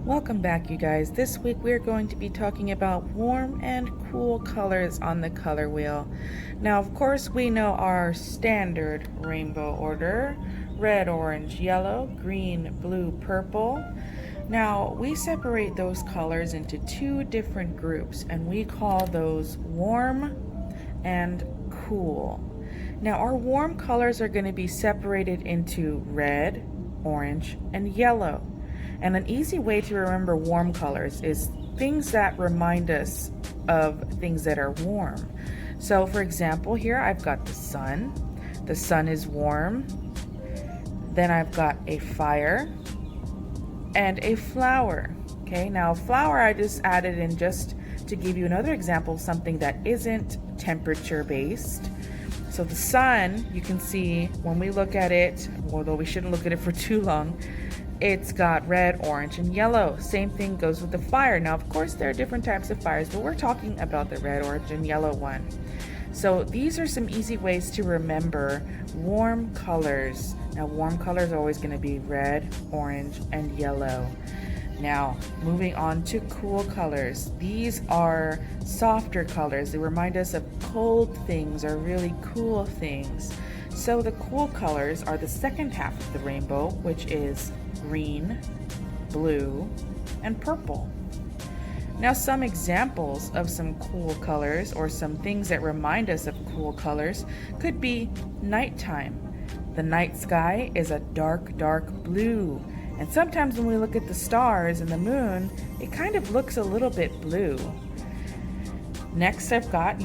Welcome back, you guys. This week we're going to be talking about warm and cool colors on the color wheel. Now, of course, we know our standard rainbow order: red, orange, yellow, green, blue, purple. Now, we separate those colors into two different groups, and we call those warm and cool. Now, our warm colors are going to be separated into red, orange, and yellow. And an easy way to remember warm colors is things that remind us of things that are warm. So for example, here I've got the sun. The sun is warm. Then I've got a fire and a flower. Okay, now flower I just added in just to give you another example of something that isn't temperature based. So the sun, you can see when we look at it, although we shouldn't look at it for too long, it's got red, orange, and yellow. Same thing goes with the fire. Now, of course, there are different types of fires, but we're talking about the red, orange, and yellow one. So these are some easy ways to remember warm colors. Now, warm colors are always going to be red, orange, and yellow. Now, moving on to cool colors. These are softer colors. They remind us of cold things or really cool things. So the cool colors are the second half of the rainbow, which is green, blue, and purple. Now, some examples of some cool colors or some things that remind us of cool colors could be nighttime. The night sky is a dark, dark blue. And sometimes when we look at the stars and the moon, it kind of looks a little bit blue. Next, I've got,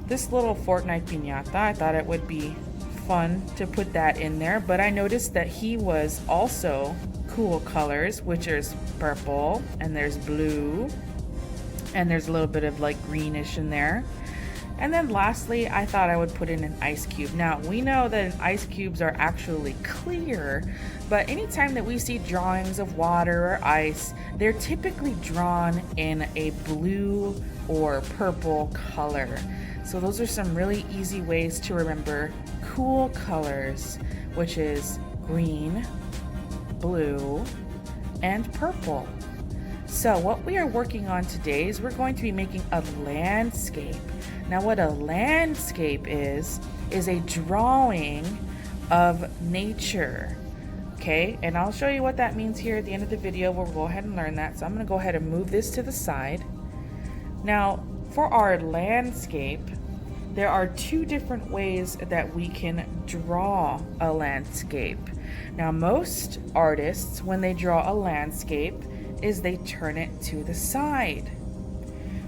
this little Fortnite piñata. I thought it would be fun to put that in there, but I noticed that he was also cool colors, which is purple, and there's blue, and there's a little bit of like greenish in there. And then lastly, I thought I would put in an ice cube. Now, we know that ice cubes are actually clear, but anytime that we see drawings of water or ice, they're typically drawn in a blue or purple color. So those are some really easy ways to remember cool colors, which is green, blue, and purple. So what we are working on today is we're going to be making a landscape. Now, what a landscape is a drawing of nature. Okay, and I'll show you what that means here at the end of the video. We'll go ahead and learn that. So I'm going to go ahead and move this to the side. Now, for our landscape, there are two different ways that we can draw a landscape. Now, most artists, when they draw a landscape, is they turn it to the side.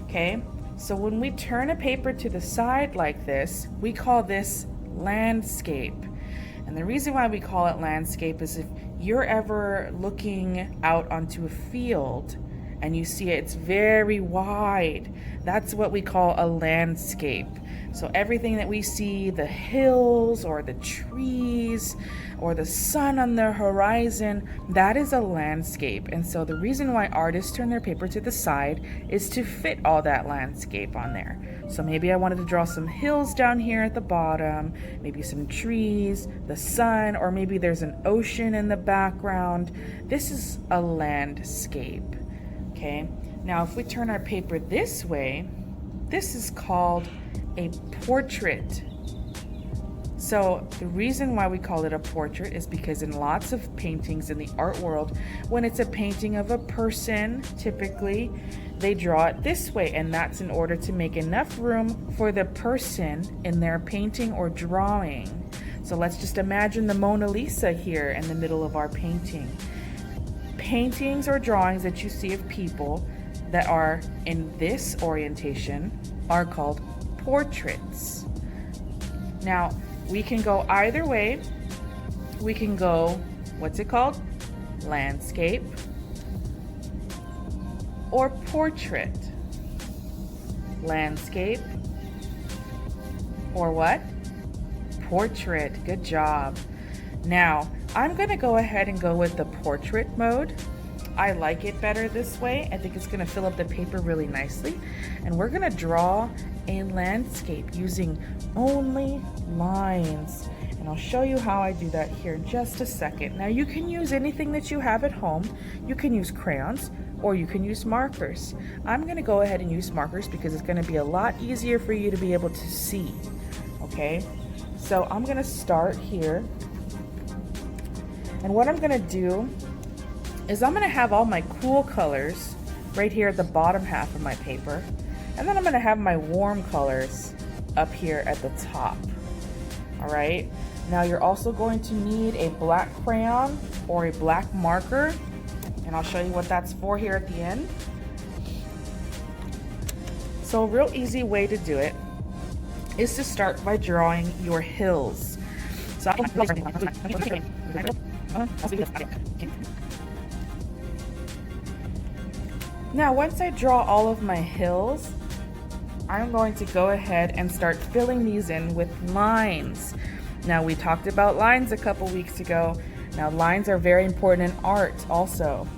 Okay, so when we turn a paper to the side like this, we call this landscape. And the reason why we call it landscape is if you're ever looking out onto a field and you see it's very wide, that's what we call a landscape. So everything that we see, the hills or the trees or the sun on the horizon, that is a landscape. And so the reason why artists turn their paper to the side is to fit all that landscape on there. So maybe I wanted to draw some hills down here at the bottom, maybe some trees, the sun, or maybe there's an ocean in the background. This is a landscape. Okay, now if we turn our paper this way, this is called a portrait. So the reason why we call it a portrait is because in lots of paintings in the art world, when it's a painting of a person, typically they draw it this way, and that's in order to make enough room for the person in their painting or drawing. So let's just imagine the Mona Lisa here in the middle of our painting. Paintings or drawings that you see of people that are in this orientation are called portraits. Now, we can go either way. We can go, what's it called? Landscape or portrait. Landscape or what? Portrait. Good job. Now, I'm going to go ahead and go with the portrait mode. I like it better this way. I think it's going to fill up the paper really nicely. And we're going to draw a landscape using only lines. And I'll show you how I do that here in just a second. Now you can use anything that you have at home. You can use crayons or you can use markers. I'm gonna go ahead and use markers because it's gonna be a lot easier for you to be able to see, okay? So I'm gonna start here. And what I'm gonna do is I'm gonna have all my cool colors right here at the bottom half of my paper. And then I'm gonna have my warm colors up here at the top, all right? Now you're also going to need a black crayon or a black marker, and I'll show you what that's for here at the end. So a real easy way to do it is to start by drawing your hills. So now once I draw all of my hills, I'm going to go ahead and start filling these in with lines. Now we talked about lines a couple weeks ago. Now lines are very important in art also.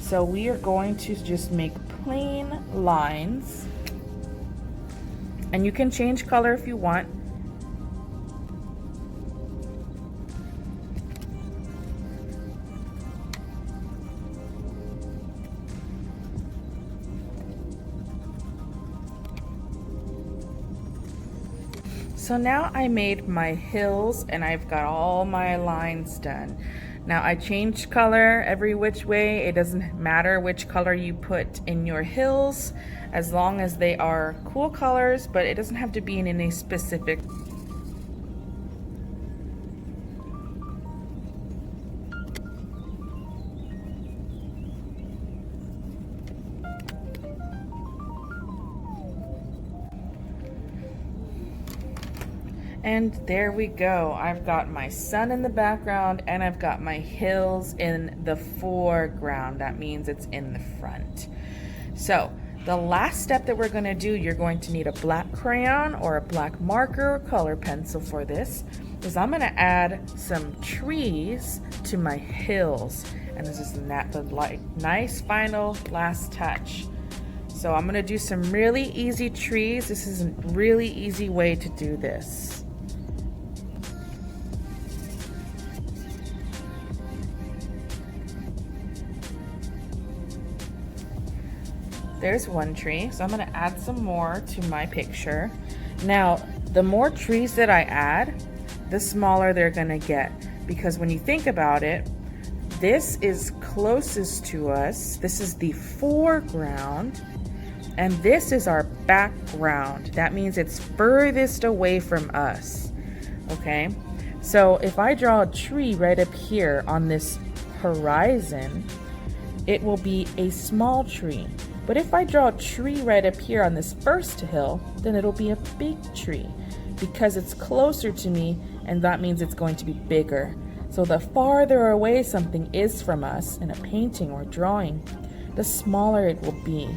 So we are going to just make plain lines. And you can change color if you want. So now I made my hills and I've got all my lines done. Now I changed color every which way. It doesn't matter which color you put in your hills as long as they are cool colors, but it doesn't have to be in any specific. And there we go. I've got my sun in the background and I've got my hills in the foreground. That means it's in the front. So the last step that we're going to do, you're going to need a black crayon or a black marker or color pencil for this, is I'm going to add some trees to my hills. And this is the nice final last touch. So I'm going to do some really easy trees. This is a really easy way to do this. There's one tree, so I'm going to add some more to my picture. Now, the more trees that I add, the smaller they're going to get, because when you think about it, this is closest to us. This is the foreground, and this is our background. That means it's furthest away from us, okay? So if I draw a tree right up here on this horizon, it will be a small tree. But if I draw a tree right up here on this first hill, then it'll be a big tree because it's closer to me, and that means it's going to be bigger. So the farther away something is from us in a painting or drawing, the smaller it will be.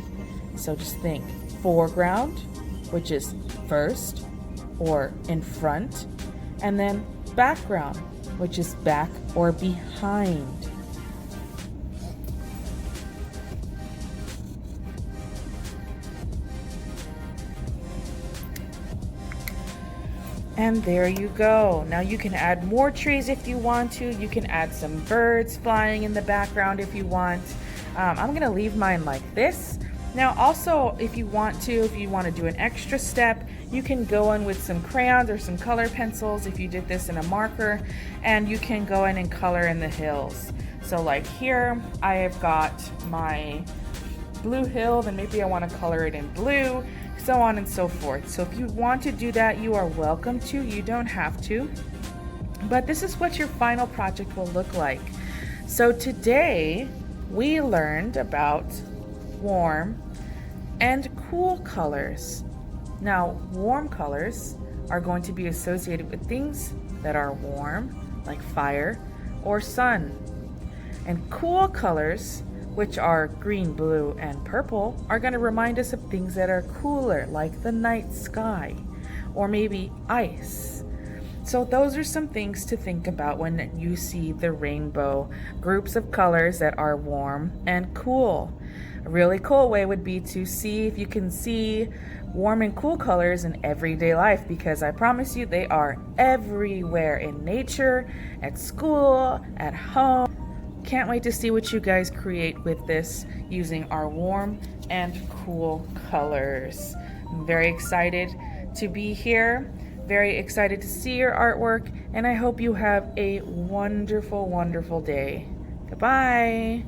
So just think foreground, which is first or in front, and then background, which is back or behind. And there you go. Now you can add more trees if you want to. You can add some birds flying in the background if you want. I'm gonna leave mine like this. Now also, if you want to do an extra step, you can go in with some crayons or some color pencils if you did this in a marker, and you can go in and color in the hills. So like here, I have got my blue hill, then maybe I want to color it in blue, so on and so forth. So if you want to do that, you are welcome to. You don't have to. But this is what your final project will look like. So today we learned about warm and cool colors. Now, warm colors are going to be associated with things that are warm, like fire or sun. And cool colors, which are green, blue, and purple, are going to remind us of things that are cooler, like the night sky, or maybe ice. So those are some things to think about when you see the rainbow. Groups of colors that are warm and cool. A really cool way would be to see if you can see warm and cool colors in everyday life, because I promise you they are everywhere in nature, at school, at home. Can't wait to see what you guys create with this using our warm and cool colors. I'm very excited to be here, very excited to see your artwork, and I hope you have a wonderful, wonderful day. Goodbye.